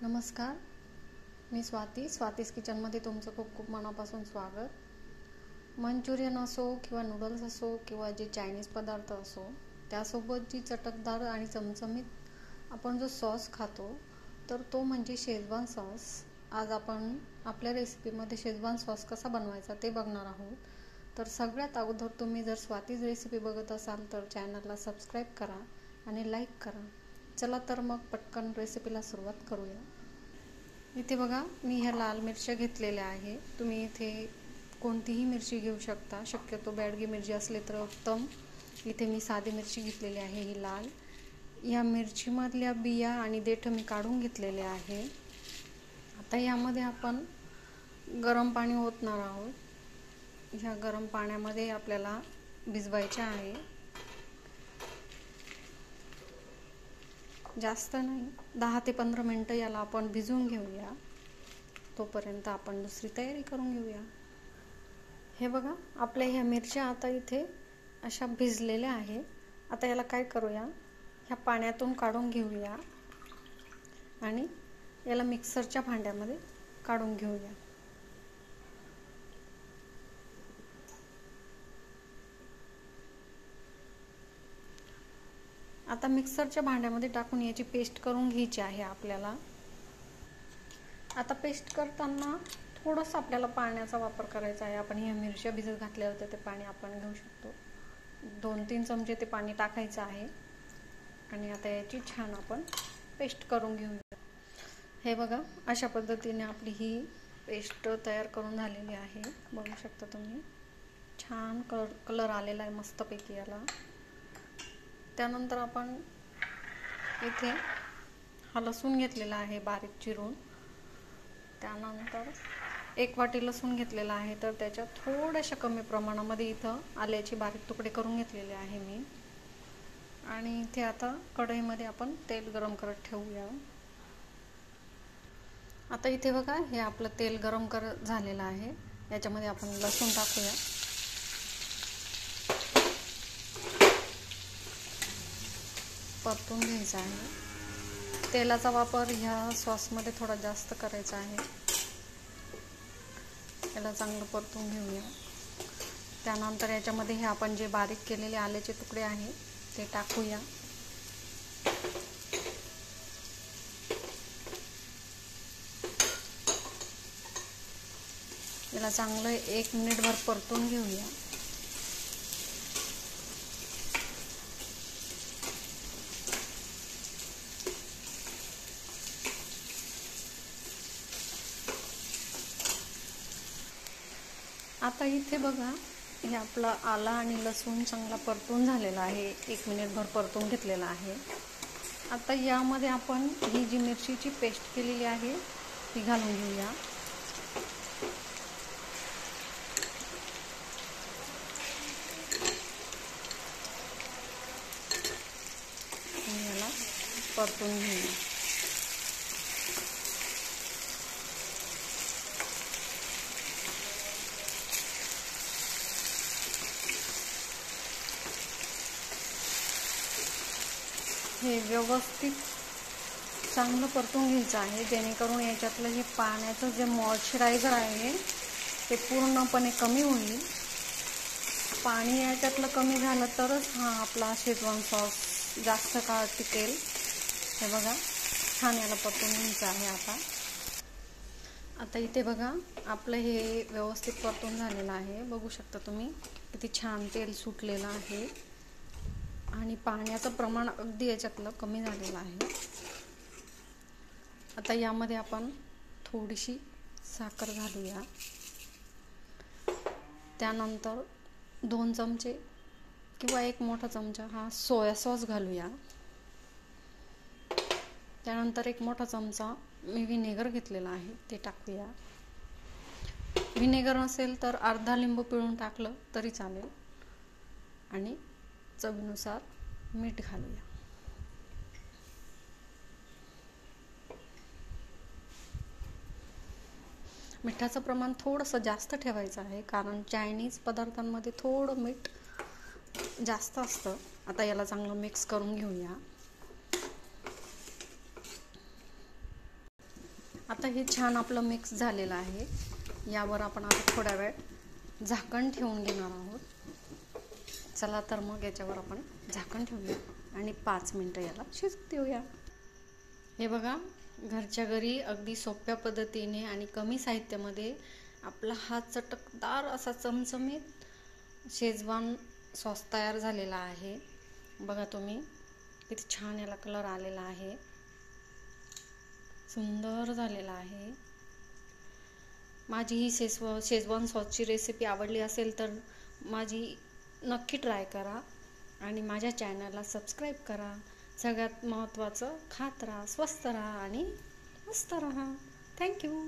नमस्कार, मी स्वातीज किचनमध्ये तुमचं खूप खूप मनापासून स्वागत। मंचुरियन असो किंवा नूडल्स असो किंवा जे चायनीज पदार्थ असो, त्यासोबत जी चटकदार आणि चमचमीत आपण जो सॉस खातो तर तो म्हणजे शेजवान सॉस। आज आपण आपल्या रेसिपीमध्ये शेजवान सॉस कसा बनवायचा ते बघणार आहोत। तर सगळ्यात अगोदर तुम्ही जर स्वातीज रेसिपी बघत असाल तर चॅनलला सबस्क्राईब करा आणि लाईक करा। चला तर मग पटकन रेसिपीला सुरुवात करूया। इथे बघा, मी ह्या लाल मिरच्या घेतलेल्या आहे। तुम्ही इथे कोणतीही मिरची घेऊ शकता, शक्यतो बॅडगी मिरची असले तर उत्तम। इथे मी साधी मिरची घेतलेली आहे, ही लाल। या मिरचीमधल्या बिया आणि देठ मी काढून घेतलेले आहे। आता यामध्ये आपण गरम पाणी ओतणार आहोत। ह्या गरम पाण्यामध्ये आपल्याला भिजवायचे आहे, जास्त नाही, 10 ते 15 मिनिटं याला आपण भिजवून घेऊया। तोपर्यंत आपण दुसरी तयारी करून घेऊया। हे बघा, आपल्या ह्या मिरच्या आता इथे अशा भिजलेल्या आहे। आता याला काय करूया, ह्या पाण्यातून काढून घेऊया आणि याला मिक्सरच्या भांड्यामध्ये काढून घेऊया। आता मिक्सरच्या भांड्यामध्ये टाकून याची पेस्ट करून घ्यायची आहे आपल्याला। आता पेस्ट करताना थोडंसं आपल्याला पाण्याचा वापर करायचा आहे। आपण ह्या मिरच्या भिजत घातल्या होत्या, ते पाणी आपण घेऊ शकतो। 2-3 चमचे ते पाणी टाकायचं आहे आणि आता याची छान आपण पेस्ट करून घेऊया। हे बघा, अशा पद्धतीने आपली ही पेस्ट तयार करून झालेली आहे। बघू शकता तुम्ही, छान कलर आलेला आहे मस्तपैकी याला। त्यानंतर आपण इथे हा लसूण घेतलेला आहे बारीक चिरून। त्यानंतर 1 वाटी लसूण घेतलेला आहे, तर त्याच्यात थोड्याशा कमी प्रमाणामध्ये इथं आल्याचे बारीक तुकडे करून घेतलेले आहे मी। आणि इथे आता कढईमध्ये आपण तेल गरम करत ठेवूया। आता इथे बघा, हे आपलं तेल गरम झालेलं आहे। याच्यामध्ये आपण लसूण टाकूया। परतून घ्यायचा आहे। तेलाचा वापर ह्या सॉसमध्ये थोडा जास्त करायचा आहे। याला चांगलं परतून घेऊया। त्यानंतर याच्यामध्ये हे आपण जे बारीक केलेले आल्याचे तुकडे आहेत ते टाकूया। याला चांगलं 1 मिनिटभर परतून घेऊया। आता इथे बघा, हे आपला आला आणि लसूण चांगला परतून झालेला आहे, 1 मिनिटभर परतून घेतलेला आहे। आता यामध्ये आपण ही जी मिरचीची पेस्ट केलेली आहे ती घालून घेऊया। याला परतून घेऊया। हे व्यवस्थित चांगलं परतून घ्यायचं आहे, जेणेकरून याच्यातलं हे पाण्याचं जे मॉइश्चरायझर आहे ते पूर्णपणे कमी होईल। पाणी याच्यातलं कमी झालं तरच हा आपला शेजवान सॉस जास्त काळ टिकेल। हे बघा, छान याला परतून घ्यायचं आहे। आता इथे बघा, आपलं हे व्यवस्थित परतून झालेलं आहे। बघू शकता तुम्ही, किती छान तेल सुटलेलं आहे आणि पाण्याचं प्रमाण अगदी याच्यातलं कमी झालेलं आहे। आता यामध्ये आपण थोडीशी साखर घालूया। त्यानंतर 2 चमचे किंवा 1 मोठा चमचा हा सोया सॉस घालूया। त्यानंतर 1 मोठा चमचा मी व्हिनेगर घेतलेला आहे ते टाकूया। व्हिनेगर नसेल तर अर्धा लिंबू पिळून टाकलं तरी चालेल। आणि चवीनुसार मीठ घालूया। मिठाचं प्रमाण थोडंसं जास्त ठेवायचं आहे, कारण चायनीज पदार्थांमध्ये थोडं मीठ जास्त असतं। आता याला चांगलं मिक्स करून घेऊया। आता हे छान आपलं मिक्स झालेलं आहे. यावर आपण आता थोडा वेळ झाकण ठेवून घेणार आहोत. चला तर मग याच्यावर आपण झाकण ठेवूया आणि 5 मिनटं याला शिजू देऊया. हे बघा, घरच्या घरी अगदी सोप्या पद्धतीने आणि कमी साहित्यामध्ये आपला हा चटकदार असा चमचमीत शेजवान सॉस तयार झालेला आहे. बघा तुम्ही, किती छान याला कलर आलेला आहे, सुंदर झालेला आहे. माझी ही शेजवान सॉसची रेसिपी आवडली असेल तर माझी नक्की ट्राय करा आणि माझ्या चॅनलला सबस्क्राईब करा. सगळ्यात महत्त्वाचं, खात राहा, स्वस्त राहा आणि मस्त राहा. थँक्यू.